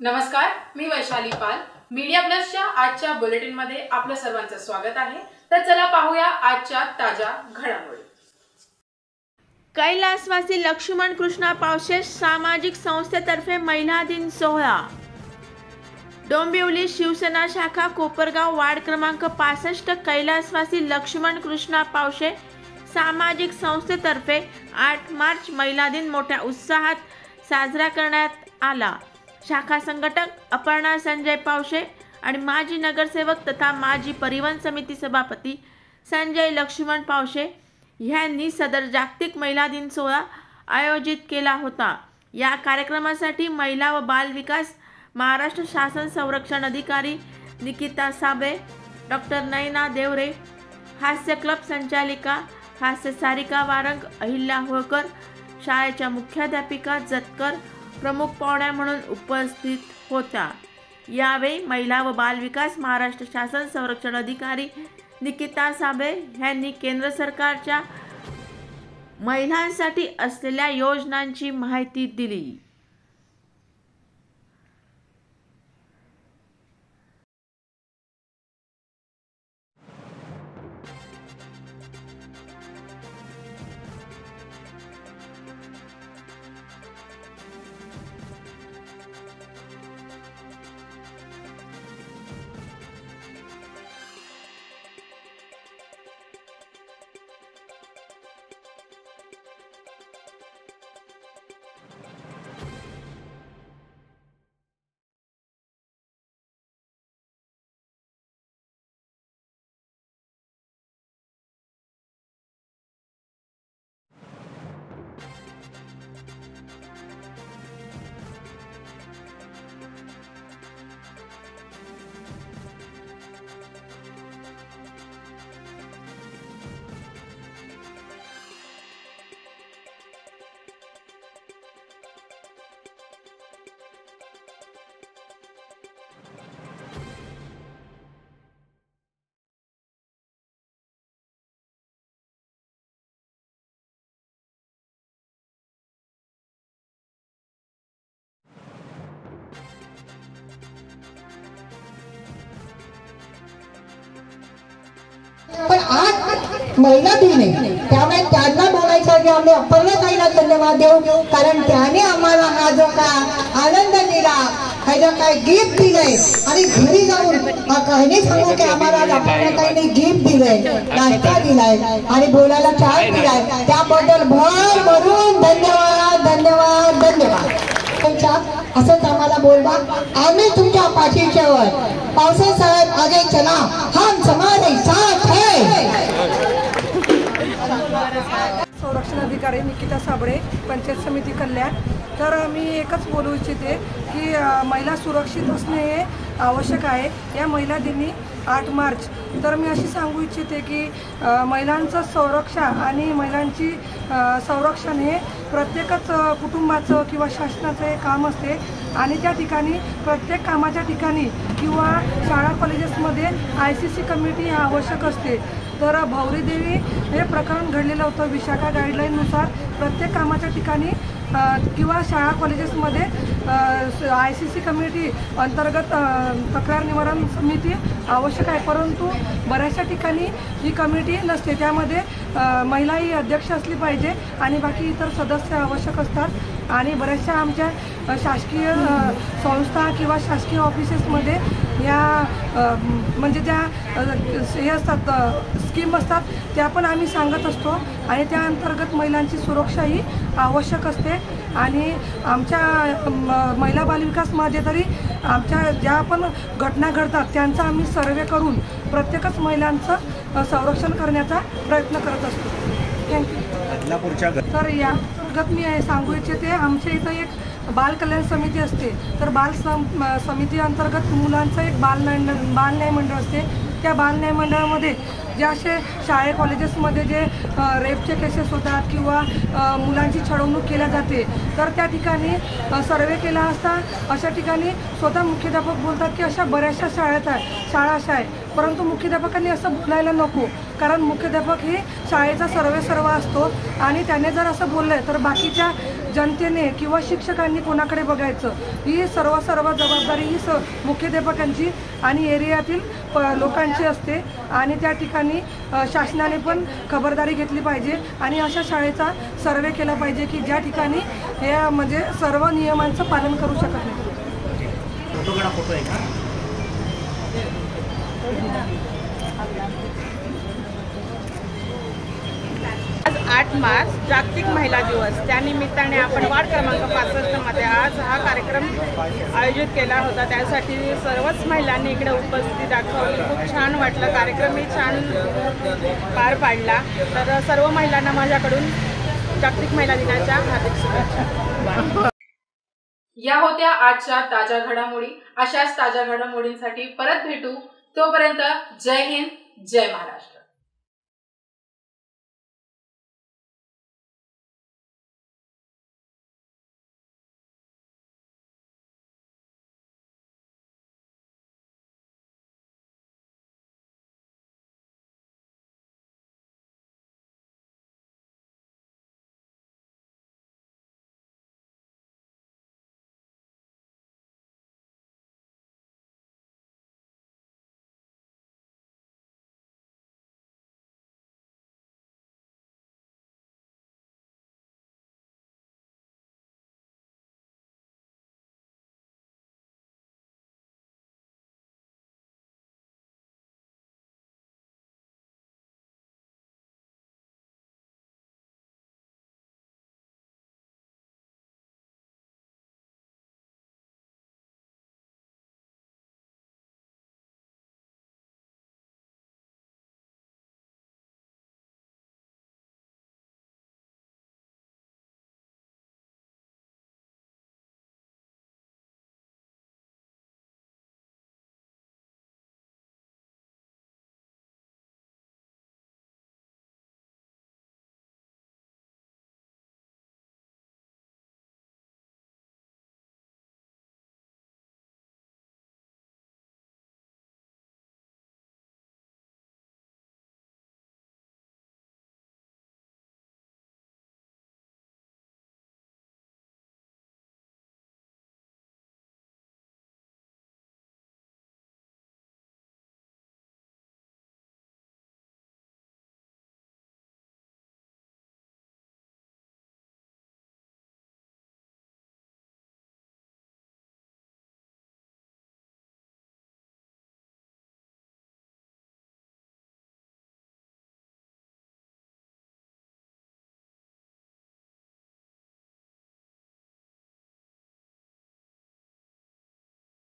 नमस्कार, मी वैशाली पाल. मीडिया प्लसच्या आजच्या बुलेटिन मध्ये आपलं सर्वांचं स्वागत आहे. तर चला पाहूया आजच्या ताज्या घडामोडी. कैलासवासी लक्ष्मण कृष्णा पावशे सामाजिक संस्थेतर्फे महिला दिन सोहळा. डोंबिवली शिवसेना शाखा कोपरगाव वार्ड क्रमांक 65 कैलासवासी लक्ष्मण कृष्णा पावशे सामाजिक संस्थेतर्फे 8 मार्च महिला दिन मोठ्या उत्साहात साजरा करण्यात आला. शाखा संघटक अपर्णा संजय पावशे आणि माजी नगरसेवक तथा माजी परिवहन समिती सभापती संजय लक्ष्मण पावशे यांनी सदर जागतिक महिला दिन सोहळा आयोजित केला होता. या कार्यक्रमासाठी महिला व बाल विकास महाराष्ट्र शासन संरक्षण अधिकारी निकिता साबळे, डॉक्टर नयना देवरे, हास्य क्लब संचालिका हास्य सारिका वारंग, अहिल्या होळकर, शाळेच्या मुख्याध्यापिका जतकर प्रमुख पाहुण्या म्हणून उपस्थित होत्या. यावेळी महिला व बाल विकास महाराष्ट्र शासन संरक्षण अधिकारी निकिता साबळे यांनी केंद्र सरकारच्या महिलांसाठी असलेल्या योजनांची माहिती दिली. पण आज महिला दिन आहे, त्यामुळे त्यांना बोलायचं की आम्ही अपर्णा ताईला धन्यवाद देऊ, कारण त्याने आम्हाला हा जो का आनंद दिला, हा जो काय गिफ्ट दिलंय आणि घरी जाऊन कहणे सांगू की आम्हाला अपर्णा ताईने गिफ्ट दिलंय, नाश्ता दिलाय आणि बोलायला चान्स दिलाय, त्याबद्दल भरभरून धन्यवाद धन्यवाद धन्यवाद. असंच आम्हाला बोलवा, आम्ही तुमच्या पाठीच्या वर. पावसे साहेब आगे चला, हम तुम्हारे साथ है. संरक्षण अधिकारी निकिता साबळे, पंचायत समिती कल्याण. तर मी एकच बोलू इच्छिते की महिला सुरक्षित असणे हे आवश्यक आहे. या महिला दिनी 8 मार्च तर मी अशी सांगू इच्छिते की महिलांचं संरक्षण आणि महिलांची संरक्षण हे प्रत्येकच कुटुंबाचं किंवा शासनाचं हे काम असते आणि त्या ठिकाणी प्रत्येक कामाच्या ठिकाणी किंवा शाळा कॉलेजेसमध्ये ICC कमिटी ही आवश्यक असते. तर भौरीदेवी हे प्रकरण घडलेलं होतं. विशाखा गाईडलाईननुसार प्रत्येक कामाच्या ठिकाणी किंवा शाळा कॉलेजेसमध्ये ICC कमिटी अंतर्गत तक्रार निवारण समिती आवश्यक आहे, परंतु बऱ्याचशा ठिकाणी ही कमिटी नसते. त्यामध्ये महिला ही अध्यक्ष असली पाहिजे आणि बाकी इतर सदस्य आवश्यक असतात. आणि बऱ्याचशा आमच्या शासकीय संस्था किंवा शासकीय ऑफिसेसमध्ये या म्हणजे त्या हे असतात, स्कीम असतात, त्या पण आम्ही सांगत असतो आणि त्या अंतर्गत महिलांची सुरक्षा ही आवश्यक असते. आणि आमच्या महिला बालविकासमध्ये तरी आमच्या ज्या पण घटना घडतात त्यांचा आम्ही सर्वे करून प्रत्येकच महिलांचं संरक्षण करण्याचा प्रयत्न करत असतो. थँक्यू. तर या अंतर्गत मी सांगू इच्छिते, आमच्या इथं एक बाल कल्याण समिती असते. तर बाल समिती अंतर्गत मुलांचं एक बाल न्याय मंडळ असते. त्या बाल न्याय मंडळामध्ये जे असे शाळे कॉलेजेसमध्ये जे रेपचे केसेस होतात किंवा मुलांची छळवणूक केल्या जाते, तर त्या ठिकाणी सर्वे केला असता अशा ठिकाणी स्वतः मुख्याध्यापक बोलतात की अशा बऱ्याचशा शाळा अशा आहे परंतु मुख्याध्यापकांनी असं बोलायला नको, कारण मुख्याध्यापक हे शाळेचा सर्वेसर्वा असतो आणि त्याने जर असं बोललं तर बाकीच्या जनतेने किंवा शिक्षकांनी कोणाकडे बघायचं, ही सर्व जबाबदारी ही मुख्याध्यापकांची आणि एरियातील लोकांची असते आणि त्या ठिकाणी शासनाने पण खबरदारी घेतली पाहिजे आणि अशा शाळेचा सर्वे केला पाहिजे की ज्या ठिकाणी हे म्हणजे सर्व नियमांचं पालन करू शकत नाही. फोटो आहे का? आज 8 मार्च जागतिक महिला दिवस, त्यानिमित्ताने आपण वार्ड क्रमांक 65 मध्ये आज हा कार्यक्रम आयोजित केला होता. त्यासाठी सर्वच महिलांनी इकडे उपस्थिती दाखवली. खूप छान वाटलं, कार्यक्रमही छान पार पाडला. तर सर्व महिलांना माझ्याकडून जागतिक महिला दिनाच्या हार्दिक शुभेच्छा. या होत्या आजच्या ताज्या घडामोडी. अशाच ताज्या घडामोडींसाठी परत भेटू. तोपर्यंत जय हिंद, जय महाराष्ट्र.